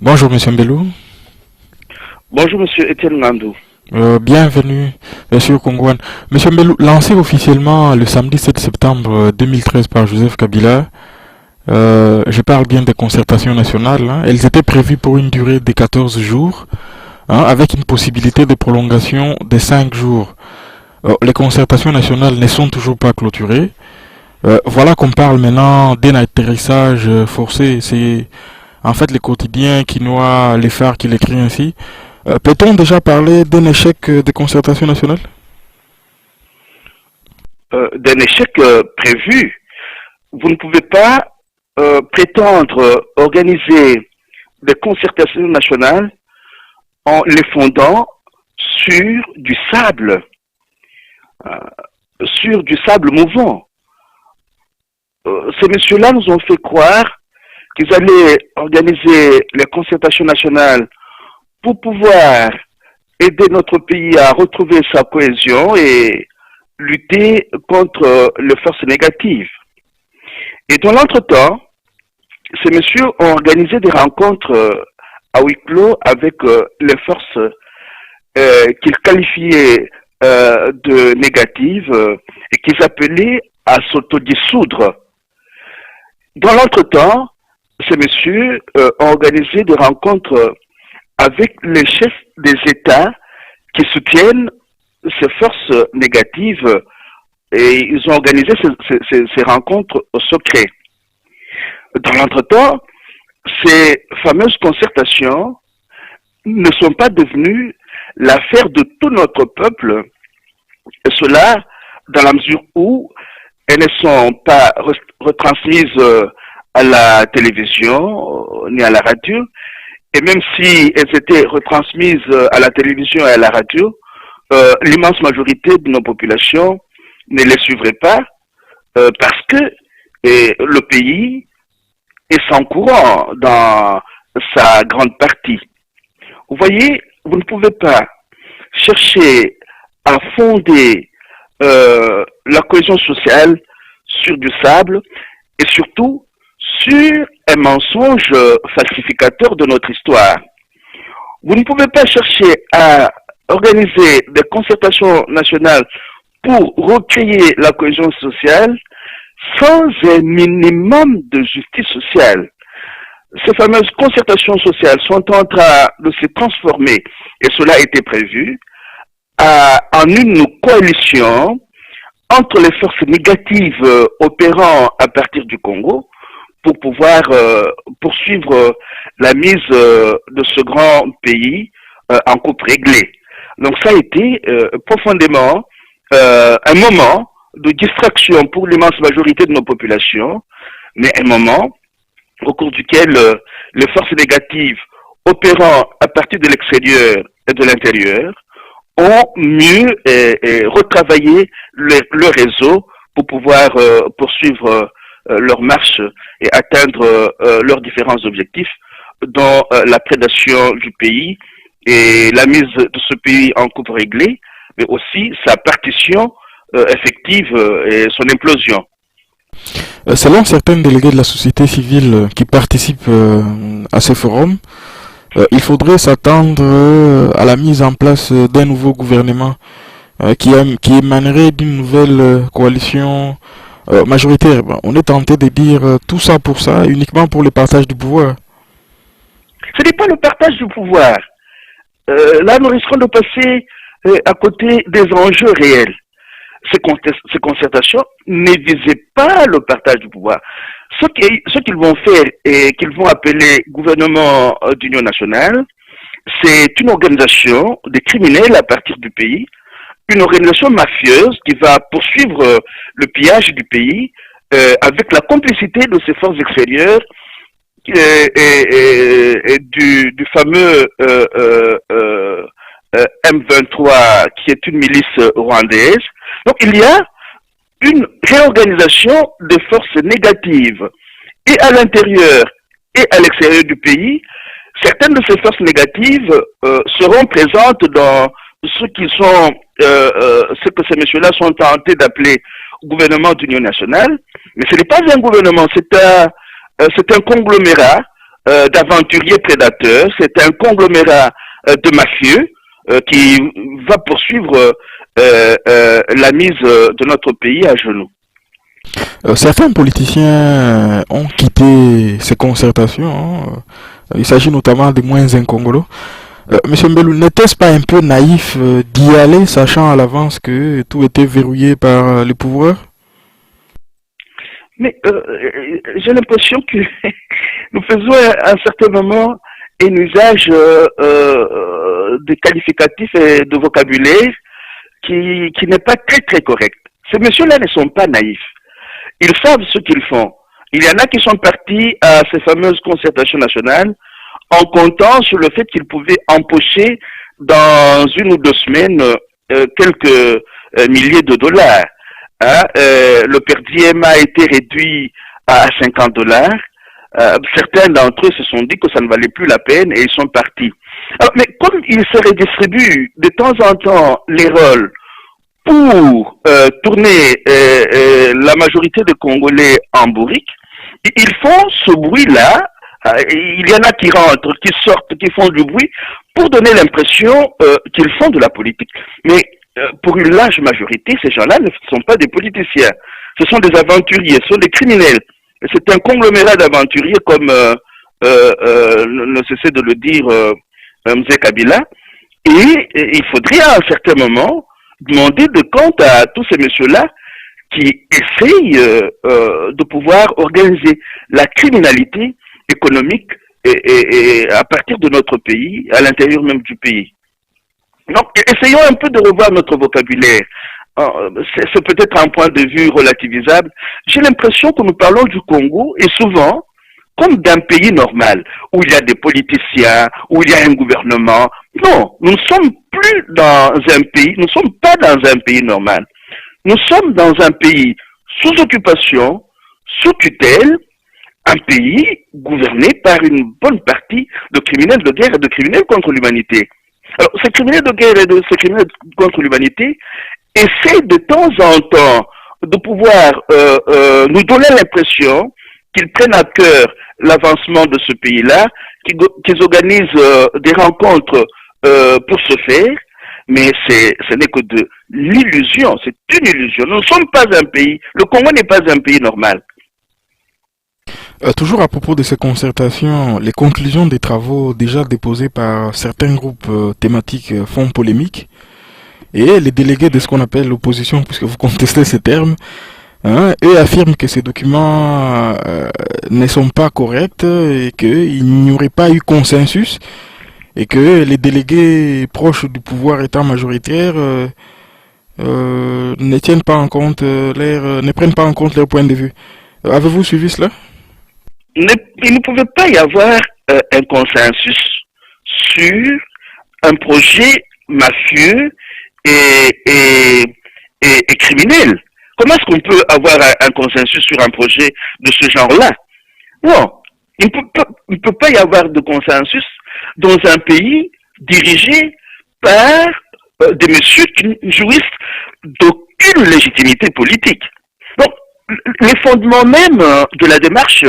Bonjour Monsieur Mbelou. Bonjour Monsieur Etienne Ngandou. Bienvenue sur Congo One. Monsieur Mbelou, lancé officiellement le samedi 7 septembre 2013 par Joseph Kabila, je parle bien des concertations nationales, hein. Elles étaient prévues pour une durée de 14 jours, hein, avec une possibilité de prolongation de 5 jours. Les concertations nationales ne sont toujours pas clôturées. Voilà qu'on parle maintenant d'un atterrissage forcé. C'est en fait le quotidien qui noie les phares qui l'écrit ainsi. Peut-on déjà parler d'un échec de concertation nationale? D'un échec prévu, vous ne pouvez pas prétendre organiser des concertations nationales en les fondant sur du sable, sur du sable mouvant. Ces messieurs-là nous ont fait croire qu'ils allaient organiser les concertations nationales pour pouvoir aider notre pays à retrouver sa cohésion et lutter contre les forces négatives. Et dans l'entretemps, ces messieurs ont organisé des rencontres à huis clos avec les forces qu'ils qualifiaient de négatives et qu'ils appelaient à s'autodissoudre. Dans l'entretemps, ces messieurs ont organisé des rencontres avec les chefs des États qui soutiennent ces forces négatives et ils ont organisé ces rencontres au secret. Dans l'entretemps, ces fameuses concertations ne sont pas devenues l'affaire de tout notre peuple, et cela dans la mesure où elles ne sont pas retransmises à la télévision ni à la radio, et même si elles étaient retransmises à la télévision et à la radio, l'immense majorité de nos populations ne les suivrait pas parce que le pays est sans courant dans sa grande partie. Vous voyez, vous ne pouvez pas chercher à fonder la cohésion sociale sur du sable et surtout sur un mensonge falsificateur de notre histoire. Vous ne pouvez pas chercher à organiser des concertations nationales pour recréer la cohésion sociale sans un minimum de justice sociale. Ces fameuses concertations sociales sont en train de se transformer, et cela a été prévu, en une coalition entre les forces négatives opérant à partir du Congo pour pouvoir poursuivre la mise de ce grand pays en coupe réglée. Donc ça a été profondément un moment de distraction pour l'immense majorité de nos populations, mais un moment au cours duquel les forces négatives opérant à partir de l'extérieur et de l'intérieur ont mieux retravaillé le réseau pour pouvoir poursuivre leur marche et atteindre leurs différents objectifs, dont la prédation du pays et la mise de ce pays en coupe réglée, mais aussi sa partition effective et son implosion. Selon certains délégués de la société civile qui participent à ce forum, il faudrait s'attendre à la mise en place d'un nouveau gouvernement qui émanerait d'une nouvelle coalition majoritaire. Bon, on est tenté de dire tout ça pour ça, uniquement pour le partage du pouvoir. Ce n'est pas le partage du pouvoir. Là, nous risquons de passer à côté des enjeux réels. Ces concertations ne visaient pas le partage du pouvoir. Ce qu'ils vont faire et qu'ils vont appeler gouvernement d'union nationale, c'est une organisation de criminels à partir du pays, une organisation mafieuse qui va poursuivre le pillage du pays avec la complicité de ces forces extérieures et du fameux M23 qui est une milice rwandaise. Donc il y a une réorganisation des forces négatives et à l'intérieur et à l'extérieur du pays. Certaines de ces forces négatives seront présentes dans ce que ces messieurs-là sont tentés d'appeler gouvernement d'union nationale, mais ce n'est pas un gouvernement, c'est un conglomérat d'aventuriers prédateurs, c'est un conglomérat de mafieux qui va poursuivre la mise de notre pays à genoux. Certains politiciens ont quitté ces concertations, hein. Il s'agit notamment des moins incongolo. Monsieur Mbelou, n'était-ce pas un peu naïf d'y aller, sachant à l'avance que tout était verrouillé par les pouvoirs? Mais j'ai l'impression que nous faisons à un certain moment un usage de qualificatifs et de vocabulaire qui n'est pas très très correct. Ces messieurs-là ne sont pas naïfs. Ils savent ce qu'ils font. Il y en a qui sont partis à ces fameuses concertations nationales en comptant sur le fait qu'ils pouvaient empocher dans 1 ou 2 semaines quelques milliers de dollars. Hein, le per diem a été réduit à 50 dollars. Certains d'entre eux se sont dit que ça ne valait plus la peine et ils sont partis. Alors, mais comme ils se redistribuent de temps en temps les rôles pour tourner la majorité des Congolais en bourrique, ils font ce bruit-là. Il y en a qui rentrent, qui sortent, qui font du bruit pour donner l'impression qu'ils font de la politique. Mais pour une large majorité, ces gens-là ne sont pas des politiciens. Ce sont des aventuriers, ce sont des criminels. C'est un conglomérat d'aventuriers comme ne cessait de le dire Mzee Kabila. Et il faudrait à un certain moment demander de compte à tous ces messieurs-là qui essayent de pouvoir organiser la criminalité économique et à partir de notre pays, à l'intérieur même du pays. Donc, essayons un peu de revoir notre vocabulaire. C'est peut-être un point de vue relativisable. J'ai l'impression que nous parlons du Congo et souvent comme d'un pays normal, où il y a des politiciens, où il y a un gouvernement. Non, nous ne sommes plus dans un pays, nous ne sommes pas dans un pays normal. Nous sommes dans un pays sous occupation, sous tutelle, un pays gouverné par une bonne partie de criminels de guerre et de criminels contre l'humanité. Alors, ces criminels de guerre et ces criminels contre l'humanité essaient de temps en temps de pouvoir nous donner l'impression qu'ils prennent à cœur l'avancement de ce pays-là, qu'ils organisent des rencontres pour ce faire, mais ce n'est que de l'illusion, c'est une illusion. Nous ne sommes pas un pays, le Congo n'est pas un pays normal. Toujours à propos de ces concertations, les conclusions des travaux déjà déposés par certains groupes thématiques font polémique. Et les délégués de ce qu'on appelle l'opposition, puisque vous contestez ces termes, hein, eux affirment que ces documents ne sont pas corrects et qu'il n'y aurait pas eu consensus et que les délégués proches du pouvoir étant majoritaire ne tiennent pas en compte ne prennent pas en compte leur point de vue. Avez-vous suivi cela? Il ne pouvait pas y avoir un consensus sur un projet mafieux et criminel. Comment est-ce qu'on peut avoir un consensus sur un projet de ce genre-là? Non, il ne peut pas y avoir de consensus dans un pays dirigé par des messieurs qui ne jouissent d'aucune légitimité politique. Donc, les fondements même de la démarche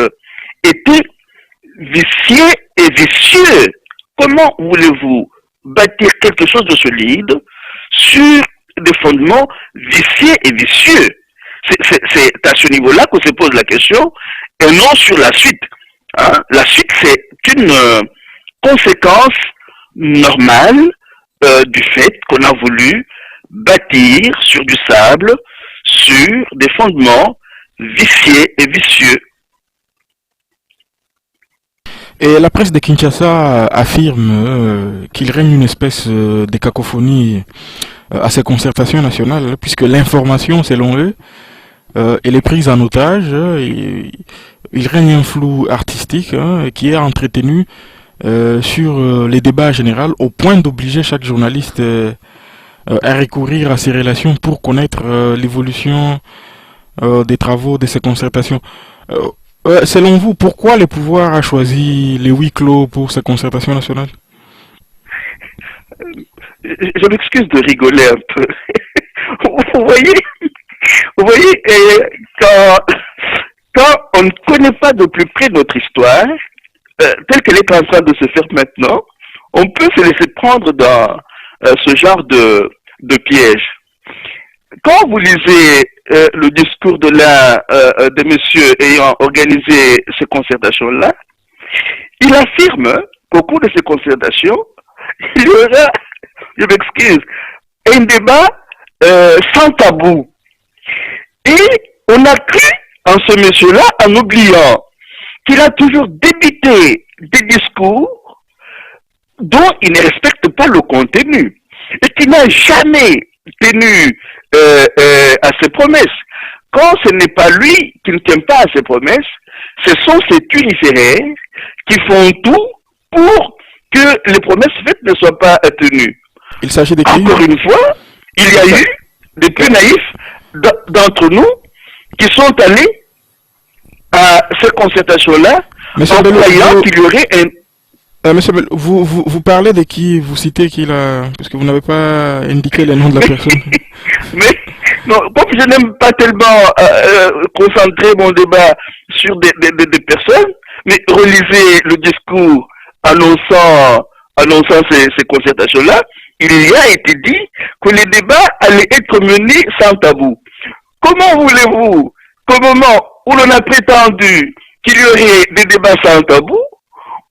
étaient viciés et vicieux. Comment voulez-vous bâtir quelque chose de solide sur des fondements viciés et vicieux? C'est à ce niveau-là qu'on se pose la question et non sur la suite. Hein? La suite, c'est une conséquence normale du fait qu'on a voulu bâtir sur du sable, sur des fondements viciés et vicieux. Et la presse de Kinshasa affirme qu'il règne une espèce de cacophonie à ces concertations nationales, puisque l'information, selon eux, elle est prise en otage. Il règne un flou artistique qui est entretenu sur les débats généraux au point d'obliger chaque journaliste à recourir à ces relations pour connaître l'évolution des travaux de ces concertations. Selon vous, pourquoi le pouvoir a choisi les huis clos pour ces concertations nationales? Je m'excuse de rigoler un peu. Vous voyez, quand on ne connaît pas de plus près notre histoire, telle qu'elle est en train de se faire maintenant, on peut se laisser prendre dans ce genre de piège. Quand vous lisez le discours de l'un des messieurs ayant organisé ces concertations-là, il affirme qu'au cours de ces concertations, il y aura, je m'excuse, un débat sans tabou. Et on a cru en ce monsieur-là en oubliant qu'il a toujours débité des discours dont il ne respecte pas le contenu et qu'il n'a jamais tenu à ses promesses. Quand ce n'est pas lui qui ne tient pas à ses promesses, ce sont ces turiféraires qui font tout pour que les promesses faites ne soient pas tenues. Il s'agit de qui? Encore une fois, il y a eu des plus naïfs d'entre nous qui sont allés à ces concertations-là en croyant qu'il y aurait un... Monsieur Bello, vous parlez de qui? Vous citez qui là? Parce que vous n'avez pas indiqué le nom de la personne. Mais non, comme je n'aime pas tellement concentrer mon débat sur des personnes, mais relisez le discours annonçant ces concertations-là, il y a été dit que les débats allaient être menés sans tabou. Comment voulez-vous qu'au moment où l'on a prétendu qu'il y aurait des débats sans tabou,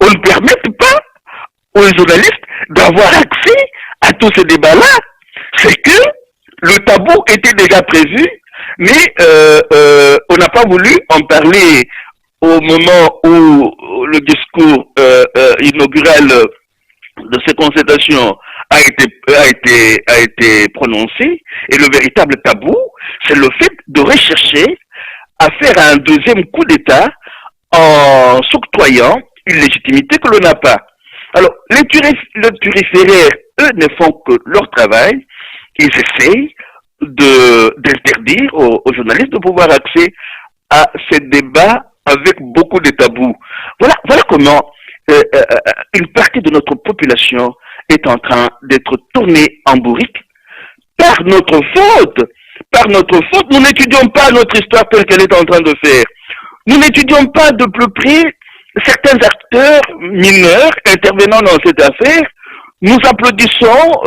on ne permette pas aux journalistes d'avoir accès à tous ces débats-là? C'est que le tabou était déjà prévu, mais on n'a pas voulu en parler au moment où le discours inaugural de ces concertations a été prononcé. Et le véritable tabou, c'est le fait de rechercher à faire un deuxième coup d'État en s'octroyant une légitimité que l'on n'a pas. Alors, les turiféraires, eux, ne font que leur travail. Ils essayent d'interdire aux journalistes de pouvoir accès à ces débats avec beaucoup de tabous. Voilà comment une partie de notre population est en train d'être tournée en bourrique par notre faute. Par notre faute, nous n'étudions pas notre histoire telle qu'elle est en train de faire. Nous n'étudions pas de plus près certains acteurs mineurs intervenant dans cette affaire. Nous applaudissons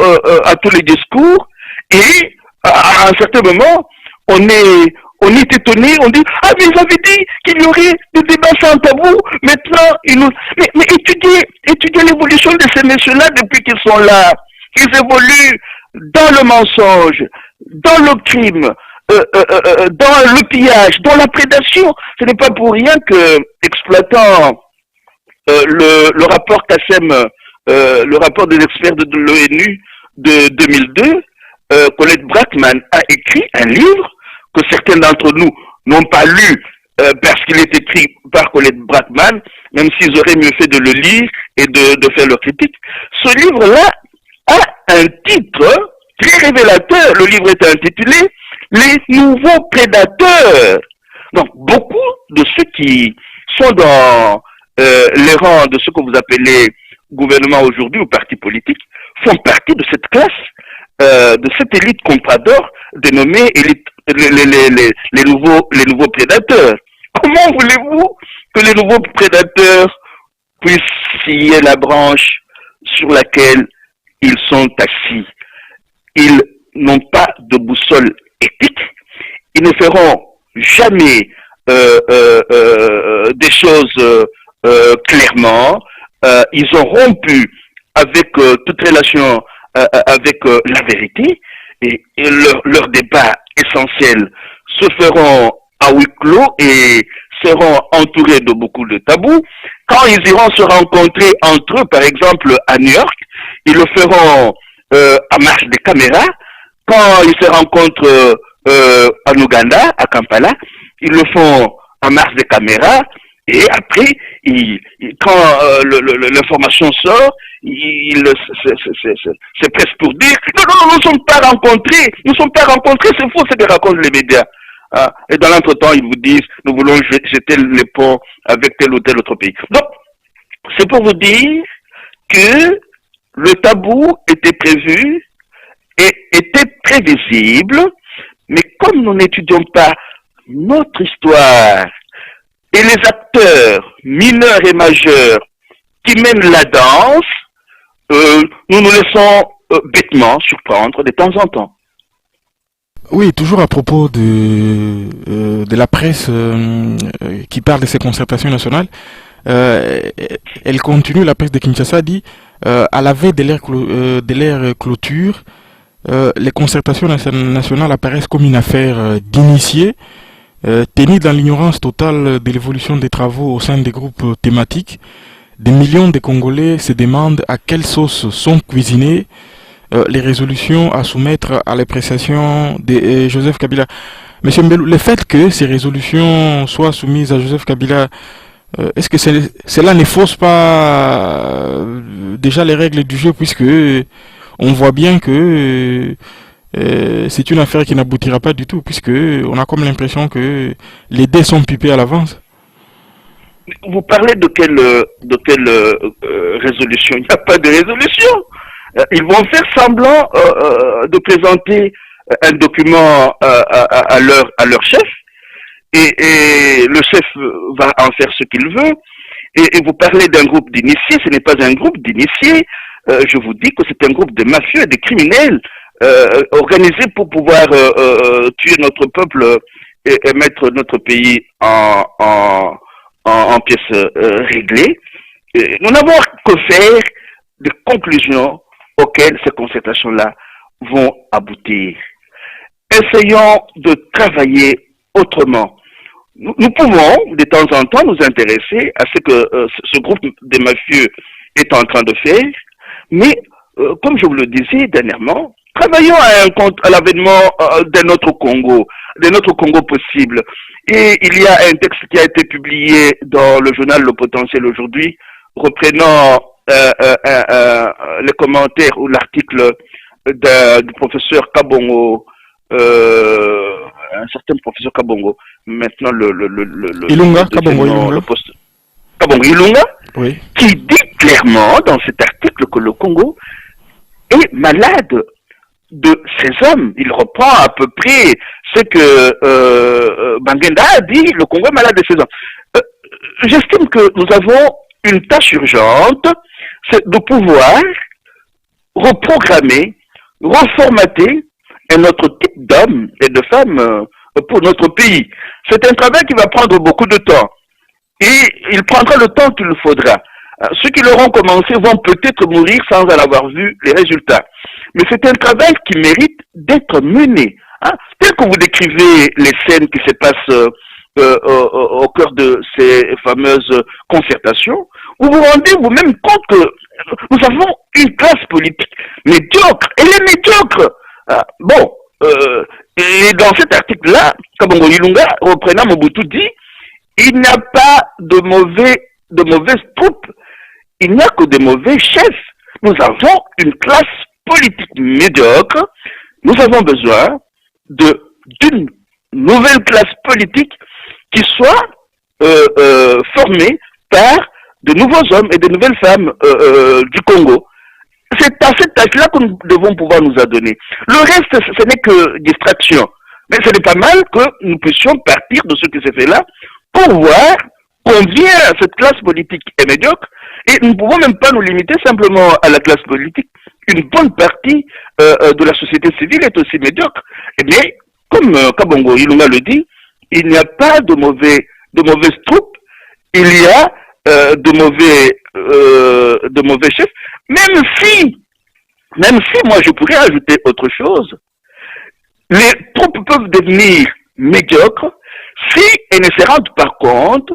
à tous les discours et à un certain moment, on est étonné, on dit « Ah, mais ils avaient dit qu'il y aurait des débats sans tabou, maintenant, ils nous... » Mais étudiez l'évolution de ces messieurs-là depuis qu'ils sont là. Ils évoluent dans le mensonge, dans le crime, dans le pillage, dans la prédation. Ce n'est pas pour rien que, exploitant le rapport Kassem, le rapport des experts de l'ONU de 2002, Colette Brackman a écrit un livre que certains d'entre nous n'ont pas lu parce qu'il est écrit par Colette Brackman, même s'ils auraient mieux fait de le lire et de faire leur critique. Ce livre-là a un titre très révélateur. Le livre est intitulé « Les nouveaux prédateurs ». Donc, beaucoup de ceux qui sont dans les rangs de ce que vous appelez gouvernement aujourd'hui ou parti politique font partie de cette classe, de cette élite comprador dénommée élite, les nouveaux prédateurs. Comment voulez-vous que les nouveaux prédateurs puissent scier la branche sur laquelle ils sont assis? Ils n'ont pas de boussole éthique. Ils ne feront jamais des choses clairement. Ils ont rompu avec toute relation avec la vérité et leurs débats essentiels se feront à huis clos et seront entourés de beaucoup de tabous. Quand ils iront se rencontrer entre eux, par exemple à New York, ils le feront à marche des caméras. Quand ils se rencontrent en Ouganda, à Kampala, ils le font à marche des caméras. Et après, quand l'information sort, c'est presque pour dire non, nous ne sommes pas rencontrés, c'est faux ce que racontent les médias. Ah, et dans l'entretemps, ils vous disent nous voulons jeter les ponts avec tel ou tel autre pays. Donc, c'est pour vous dire que le tabou était prévu et était prévisible, mais comme nous n'étudions pas notre histoire, et les acteurs mineurs et majeurs qui mènent la danse, nous nous laissons bêtement surprendre de temps en temps. Oui, toujours à propos de la presse qui parle de ces concertations nationales, euh, elle continue, la presse de Kinshasa dit, à la veille de l'ère clôture, les concertations nationales apparaissent comme une affaire d'initiés, tenus dans l'ignorance totale de l'évolution des travaux au sein des groupes thématiques. Des millions de Congolais se demandent à quelle sauce sont cuisinées les résolutions à soumettre à l'appréciation de Joseph Kabila. Monsieur Mbelou, le fait que ces résolutions soient soumises à Joseph Kabila, est-ce que cela ne fausse pas déjà les règles du jeu, puisque on voit bien que c'est une affaire qui n'aboutira pas du tout, puisque on a comme l'impression que les dés sont pipés à l'avance. Vous parlez de quelle résolution? Il n'y a pas de résolution. Ils vont faire semblant de présenter un document à leur chef, et le chef va en faire ce qu'il veut. Et vous parlez d'un groupe d'initiés, ce n'est pas un groupe d'initiés. Je vous dis que c'est un groupe de mafieux et de criminels organisés pour pouvoir tuer notre peuple et mettre notre pays en pièces réglées. Et nous n'avons que faire des conclusions auxquelles ces concertations-là vont aboutir. Essayons de travailler autrement. Nous pouvons de temps en temps nous intéresser à ce que ce groupe de mafieux est en train de faire, mais comme je vous le disais dernièrement, travaillons à l'avènement de notre Congo possible. Et il y a un texte qui a été publié dans le journal Le Potentiel aujourd'hui, reprenant les commentaires ou l'article du professeur Kabongo, un certain professeur Kabongo, maintenant Ilunga, Kabongo Ilunga. Kabongo Ilunga, Oui. qui dit clairement dans cet article que le Congo est malade de ces hommes. Il reprend à peu près ce que Bangenda a dit, le Congo est malade de ces hommes. J'estime que nous avons une tâche urgente, c'est de pouvoir reprogrammer, reformater un autre type d'hommes et de femmes pour notre pays. C'est un travail qui va prendre beaucoup de temps. Et il prendra le temps qu'il faudra. Ceux qui l'auront commencé vont peut-être mourir sans en avoir vu les résultats. Mais c'est un travail qui mérite d'être mené. Hein. Tel que vous décrivez les scènes qui se passent au cœur de ces fameuses concertations, vous vous rendez vous-même compte que nous avons une classe politique médiocre. Elle est médiocre. Bon, et dans cet article-là, Kabongo Ilunga, reprenant Mobutu, dit il n'y a pas de mauvaises troupes, il n'y a que de mauvais chefs. Nous avons une classe politique médiocre. Nous avons besoin d'une nouvelle classe politique qui soit formée par de nouveaux hommes et de nouvelles femmes du Congo. C'est à cette tâche-là que nous devons pouvoir nous adonner. Le reste, ce n'est que distraction. Mais ce n'est pas mal que nous puissions partir de ce qui s'est fait là pour voir combien cette classe politique est médiocre. Et nous ne pouvons même pas nous limiter simplement à la classe politique. Une bonne partie de la société civile est aussi médiocre. Mais, comme Kabongo Ilunga le dit, il n'y a pas de mauvaises troupes, il y a de mauvais chefs, même si moi je pourrais ajouter autre chose, les troupes peuvent devenir médiocres si elles ne se rendent pas compte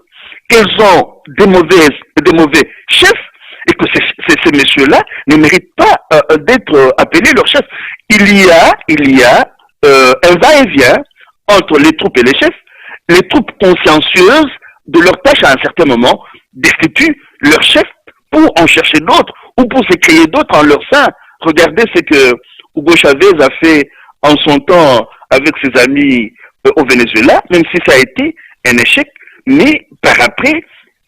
qu'elles ont des mauvais chefs et que ces messieurs-là ne méritent pas d'être appelés leurs chefs. Il y a un va-et-vient entre les troupes et les chefs. Les troupes consciencieuses de leur tâche à un certain moment destituent leurs chefs pour en chercher d'autres ou pour se créer d'autres en leur sein. Regardez ce que Hugo Chavez a fait en son temps avec ses amis au Venezuela, même si ça a été un échec, mais par après,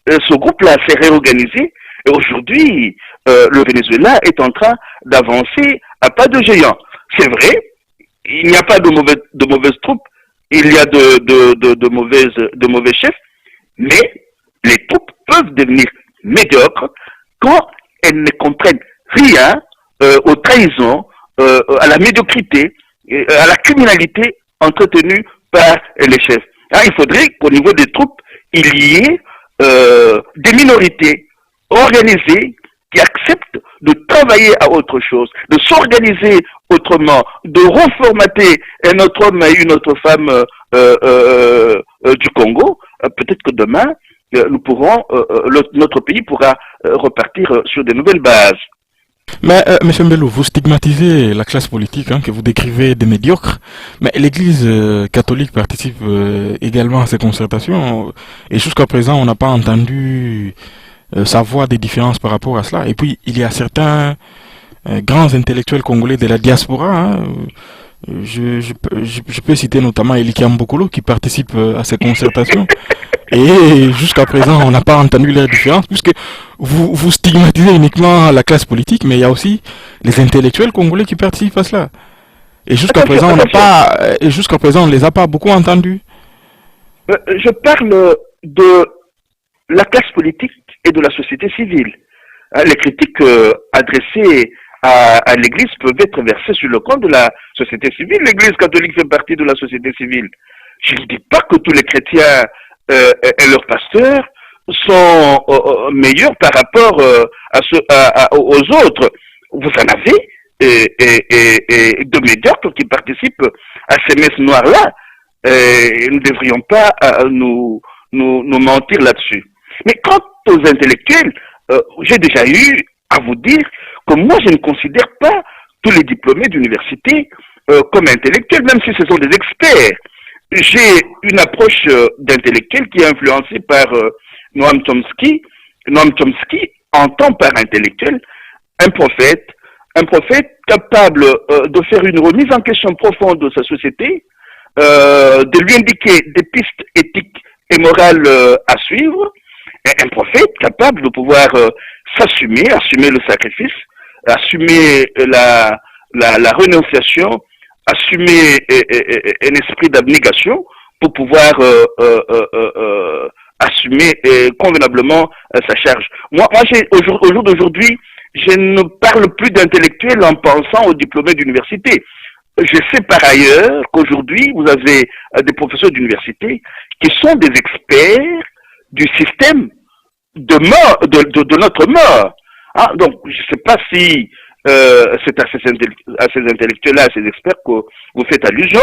ce groupe-là s'est réorganisé et aujourd'hui, le Venezuela est en train d'avancer à pas de géant. C'est vrai, il n'y a pas de mauvaises troupes, il y a de mauvais chefs, mais les troupes peuvent devenir médiocres quand elles ne comprennent rien aux trahisons, à la médiocrité, à la criminalité entretenue par les chefs. Ah, il faudrait qu'au niveau des troupes, il y ait des minorités organisées qui acceptent de travailler à autre chose, de s'organiser autrement, de reformater un autre homme et une autre femme du Congo. Peut-être que demain, nous pourrons, notre pays pourra repartir sur de nouvelles bases. Mais, Monsieur Mbello, vous stigmatisez la classe politique que vous décrivez de médiocre, mais l'Église catholique participe également à ces concertations, et jusqu'à présent, on n'a pas entendu savoir des différences par rapport à cela. Et puis, il y a certains grands intellectuels congolais de la diaspora. Je peux citer notamment Eliki Mbokolo qui participe à ces concertations. Et jusqu'à présent, on n'a pas entendu les différences, puisque vous stigmatisez uniquement la classe politique, mais il y a aussi les intellectuels congolais qui participent à cela. Et jusqu'à présent, on ne les a pas beaucoup entendus. Je parle de la classe politique et de la société civile. Les critiques adressées à l'Église peuvent être versées sur le compte de la société civile. L'Église catholique fait partie de la société civile. Je ne dis pas que tous les chrétiens et leurs pasteurs sont meilleurs par rapport aux autres. Vous en avez de médiocres qui participent à ces messes noires-là. Nous ne devrions pas nous mentir là-dessus. Mais quant aux intellectuels, j'ai déjà eu à vous dire que moi je ne considère pas tous les diplômés d'université comme intellectuels, même si ce sont des experts. J'ai une approche d'intellectuel qui est influencée par Noam Chomsky. Noam Chomsky entend par intellectuel un prophète capable de faire une remise en question profonde de sa société, de lui indiquer des pistes éthiques et morales à suivre, et un prophète capable de pouvoir assumer le sacrifice, assumer la renonciation, assumer un esprit d'abnégation pour pouvoir assumer convenablement sa charge. Moi au jour d'aujourd'hui, je ne parle plus d'intellectuels en pensant aux diplômés d'université. Je sais par ailleurs qu'aujourd'hui, vous avez des professeurs d'université qui sont des experts du système de notre mort. Ah, donc, je ne sais pas si c'est à ces intellectuels-là, à ces experts que vous faites allusion,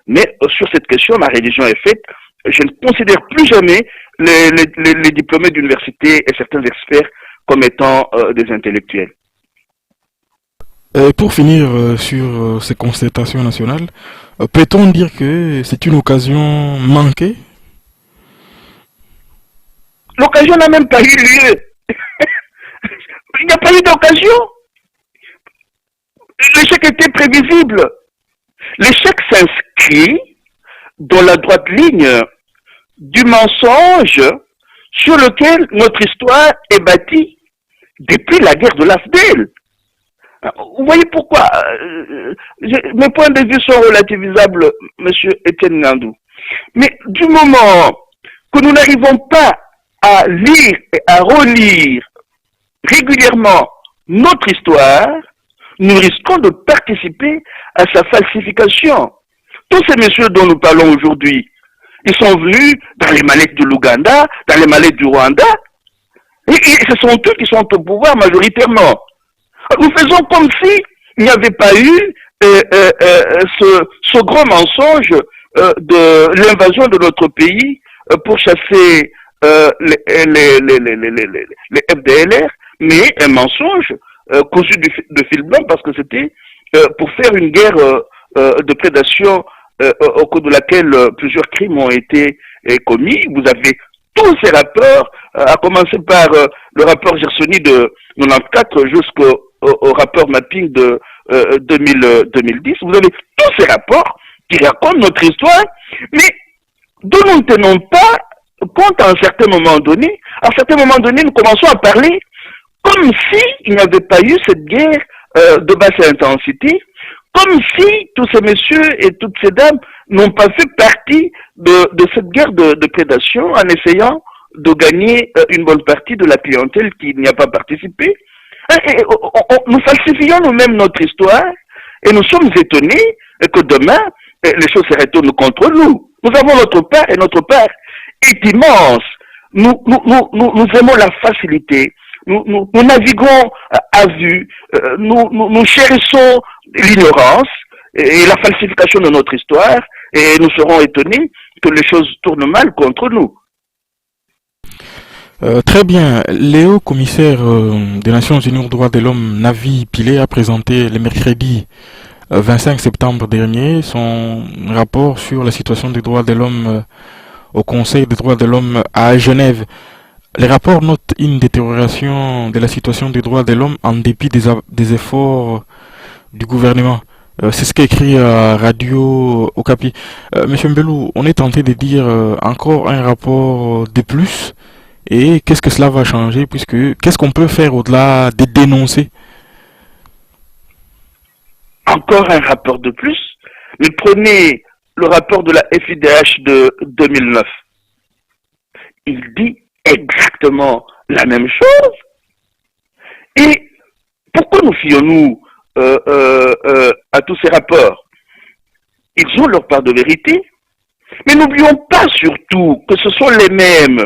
mais sur cette question, ma religion est faite. Je ne considère plus jamais les diplômés d'université et certains experts comme étant des intellectuels. Pour finir sur ces concertations nationales, peut-on dire que c'est une occasion manquée? L'occasion n'a même pas eu lieu. Il n'y a pas eu d'occasion. L'échec était prévisible. L'échec s'inscrit dans la droite ligne du mensonge sur lequel notre histoire est bâtie depuis la guerre de l'AFDEL. Vous voyez pourquoi mes points de vue sont relativisables, monsieur Étienne Nandou. Mais du moment que nous n'arrivons pas à lire et à relire régulièrement notre histoire, nous risquons de participer à sa falsification. Tous ces messieurs dont nous parlons aujourd'hui, ils sont venus dans les mallettes de l'Ouganda, dans les mallettes du Rwanda, et ce sont eux qui sont au pouvoir majoritairement. Nous faisons comme si il n'y avait pas eu ce gros mensonge de l'invasion de notre pays pour chasser les FDLR, mais un mensonge cousu de fil blanc parce que c'était pour faire une guerre de prédation au cours de laquelle plusieurs crimes ont été commis. Vous avez tous ces rapports, à commencer par le rapport Gersony de 94 jusqu'au rapport mapping de 2010. Vous avez tous ces rapports qui racontent notre histoire, mais dont nous ne tenons pas compte à un certain moment donné. À un certain moment donné, nous commençons à parler comme si il n'y avait pas eu cette guerre de basse intensité, comme si tous ces messieurs et toutes ces dames n'ont pas fait partie de cette guerre de prédation en essayant de gagner une bonne partie de la clientèle qui n'y a pas participé. Nous falsifions nous-mêmes notre histoire et nous sommes étonnés que demain, les choses se retournent contre nous. Nous avons notre part et notre part est immense. Nous aimons la facilité. Nous naviguons à vue. Nous chérissons l'ignorance et la falsification de notre histoire et nous serons étonnés que les choses tournent mal contre nous. Très bien. Le haut commissaire des Nations Unies aux droits de l'homme, Navi Pillay, a présenté le mercredi 25 septembre dernier son rapport sur la situation des droits de l'homme au Conseil des droits de l'homme à Genève. Le rapport note une détérioration de la situation des droits de l'homme en dépit des efforts du gouvernement. C'est ce qu'écrit Radio Okapi. Monsieur Mbelou, on est tenté de dire encore un rapport de plus. Et qu'est-ce que cela va changer puisque qu'est-ce qu'on peut faire au-delà de dénoncer? Encore un rapport de plus, mais prenez le rapport de la FIDH de 2009. Il dit exactement la même chose. Et pourquoi nous fions-nous à tous ces rapports? Ils ont leur part de vérité, mais n'oublions pas surtout que ce sont les mêmes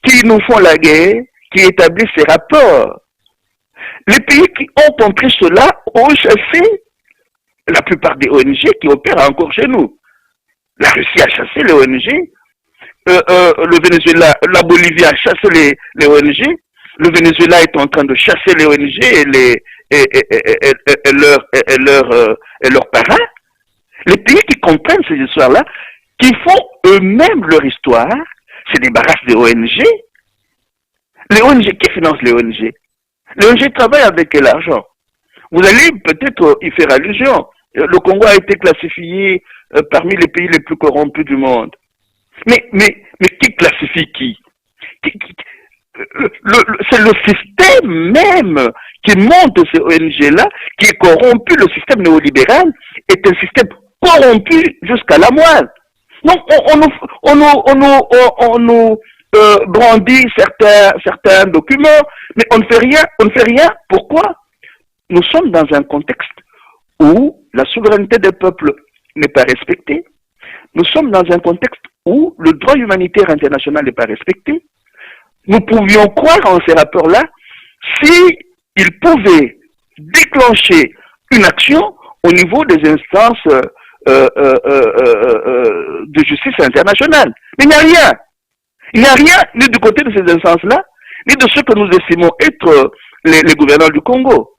qui nous font la guerre, qui établissent ces rapports. Les pays qui ont compris cela ont chassé la plupart des ONG qui opèrent encore chez nous. La Russie a chassé les ONG, le Venezuela, la Bolivie a chassé les ONG, le Venezuela est en train de chasser les ONG et leurs parents. Les pays qui comprennent ces histoires-là, qui font eux-mêmes leur histoire, se débarrassent des ONG. Les ONG, qui financent les ONG? Les ONG travaillent avec quel argent? Vous allez peut-être y faire allusion. Le Congo a été classifié parmi les pays les plus corrompus du monde. Mais qui classifie qui? C'est le système même qui monte ces ONG-là, qui est corrompu. Le système néolibéral est un système corrompu jusqu'à la moelle. Donc, on nous brandit certains documents, mais on ne fait rien. Pourquoi? Nous sommes dans un contexte où la souveraineté des peuples n'est pas respectée. Nous sommes dans un contexte où le droit humanitaire international n'est pas respecté. Nous pouvions croire en ces rapports-là s'ils pouvaient déclencher une action au niveau des instances de justice internationale. Mais il n'y a rien. Il n'y a rien ni du côté de ces instances-là, ni de ceux que nous estimons être les gouvernants du Congo.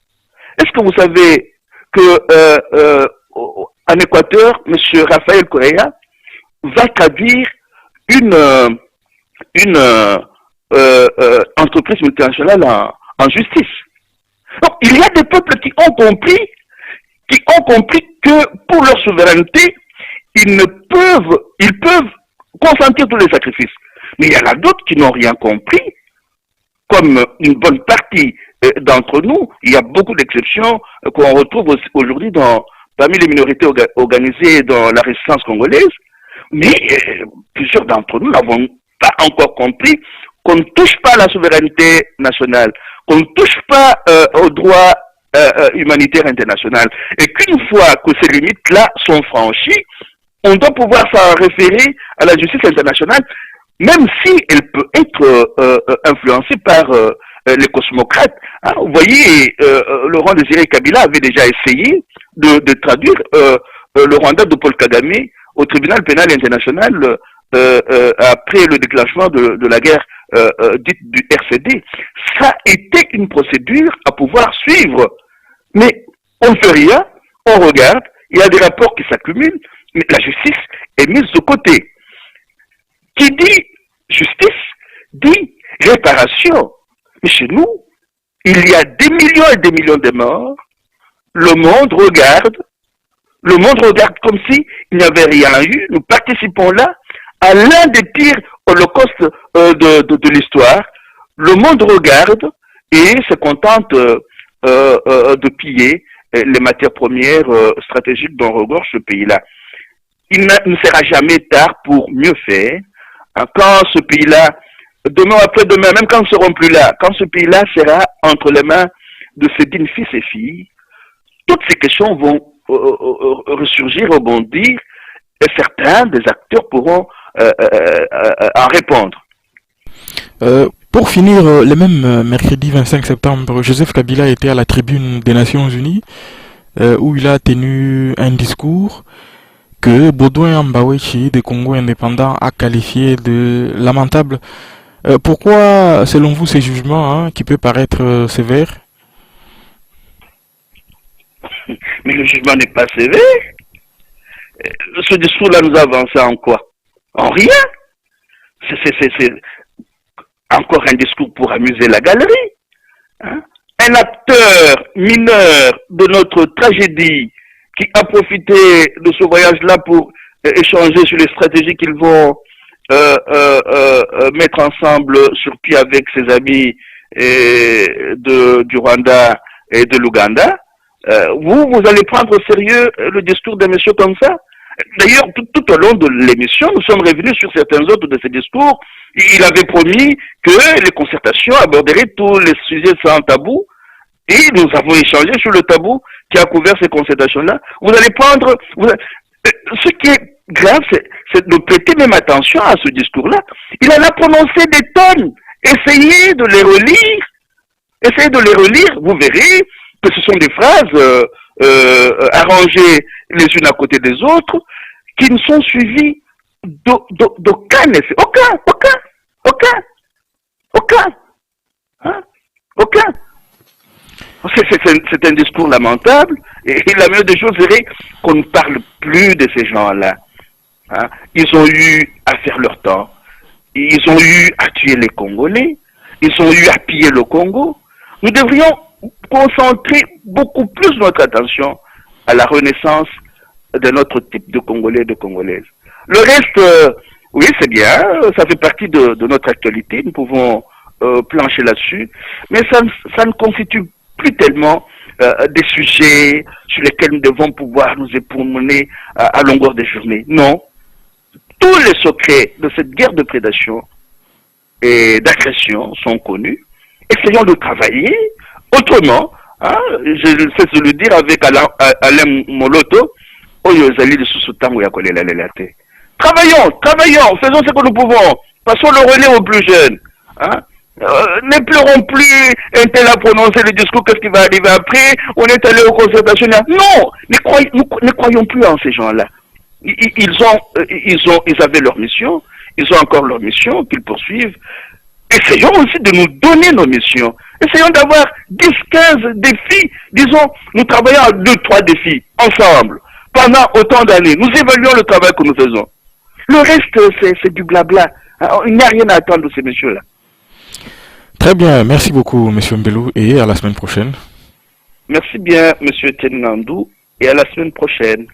Est-ce que vous savez que en Équateur, M. Raphaël Correa va traduire une entreprise multinationale en justice? Donc, il y a des peuples qui ont compris que pour leur souveraineté, ils peuvent consentir tous les sacrifices. Mais il y en a d'autres qui n'ont rien compris, comme une bonne partie d'entre nous. Il y a beaucoup d'exceptions qu'on retrouve aujourd'hui parmi les minorités organisées dans la résistance congolaise. Mais plusieurs d'entre nous n'avons pas encore compris qu'on ne touche pas à la souveraineté nationale, qu'on ne touche pas au droit humanitaire international. Et qu'une fois que ces limites-là sont franchies, on doit pouvoir s'en référer à la justice internationale, même si elle peut être influencée par les cosmocrates. Hein, vous voyez, Laurent Désiré Kabila avait déjà essayé de traduire le Rwanda de Paul Kagame au tribunal pénal international après le déclenchement de la guerre dite du RCD. Ça a été une procédure à pouvoir suivre. Mais on ne fait rien, on regarde, il y a des rapports qui s'accumulent, mais la justice est mise de côté. Qui dit justice dit réparation. Mais chez nous, il y a des millions et des millions de morts. Le monde regarde comme si il n'y avait rien eu. Nous participons là à l'un des pires holocaustes de l'histoire. Le monde regarde et se contente de piller les matières premières stratégiques dont regorge ce pays-là. Il ne sera jamais tard pour mieux faire. Quand ce pays-là demain ou après-demain, même quand ils ne seront plus là, quand ce pays-là sera entre les mains de ses dignes fils et filles, toutes ces questions vont ressurgir, rebondir, et certains des acteurs pourront en répondre. Pour finir, le même mercredi 25 septembre, Joseph Kabila était à la tribune des Nations Unies où il a tenu un discours que Baudouin Mbawechi des Congo indépendants a qualifié de lamentable. Pourquoi, selon vous, ces jugements qui peut paraître sévères? Mais le jugement n'est pas sévère. Ce discours-là nous a avancé en quoi? En rien. C'est encore un discours pour amuser la galerie. Hein? Un acteur mineur de notre tragédie qui a profité de ce voyage-là pour échanger sur les stratégies qu'ils vont mettre ensemble sur pied avec ses amis du Rwanda et de l'Ouganda. Vous allez prendre au sérieux le discours d'un monsieur comme ça? D'ailleurs, tout au long de l'émission, nous sommes revenus sur certains autres de ces discours. Il avait promis que les concertations aborderaient tous les sujets sans tabou. Et nous avons échangé sur le tabou qui a couvert ces concertations-là. Vous allez prendre... Ce qui est grave, c'est de prêter même attention à ce discours-là. Il en a prononcé des tonnes. Essayez de les relire. Essayez de les relire. Vous verrez que ce sont des phrases arrangées les unes à côté des autres qui ne sont suivies d'aucun effet. Aucun. Hein? Aucun. C'est un discours lamentable et la meilleure des choses serait qu'on ne parle plus de ces gens-là. Hein? Ils ont eu à faire leur temps. Ils ont eu à tuer les Congolais. Ils ont eu à piller le Congo. Nous devrions concentrer beaucoup plus notre attention à la renaissance de notre type de Congolais et de Congolaises. Le reste, oui, c'est bien, ça fait partie de notre actualité, nous pouvons plancher là-dessus, mais ça ne constitue plus tellement des sujets sur lesquels nous devons pouvoir nous époumoner à longueur de journée. Non. Tous les secrets de cette guerre de prédation et d'agression sont connus. Essayons de travailler autrement. Hein, je cesse de le dire avec Alain Moloto. Travaillons, faisons ce que nous pouvons. Passons le relais aux plus jeunes. Hein. Ne pleurons plus, un tel a prononcé le discours, qu'est-ce qui va arriver après? On est allé aux concertations. Non, ne croyons plus en ces gens-là. Ils avaient leur mission, ils ont encore leur mission qu'ils poursuivent. Essayons aussi de nous donner nos missions. Essayons d'avoir 10, 15 défis. Disons, nous travaillons à 2, 3 défis ensemble. Pendant autant d'années, nous évaluons le travail que nous faisons. Le reste, c'est du blabla. Il n'y a rien à attendre de ces messieurs-là. Très bien, merci beaucoup, monsieur Mbelou, et à la semaine prochaine. Merci bien, monsieur Tenandou, et à la semaine prochaine.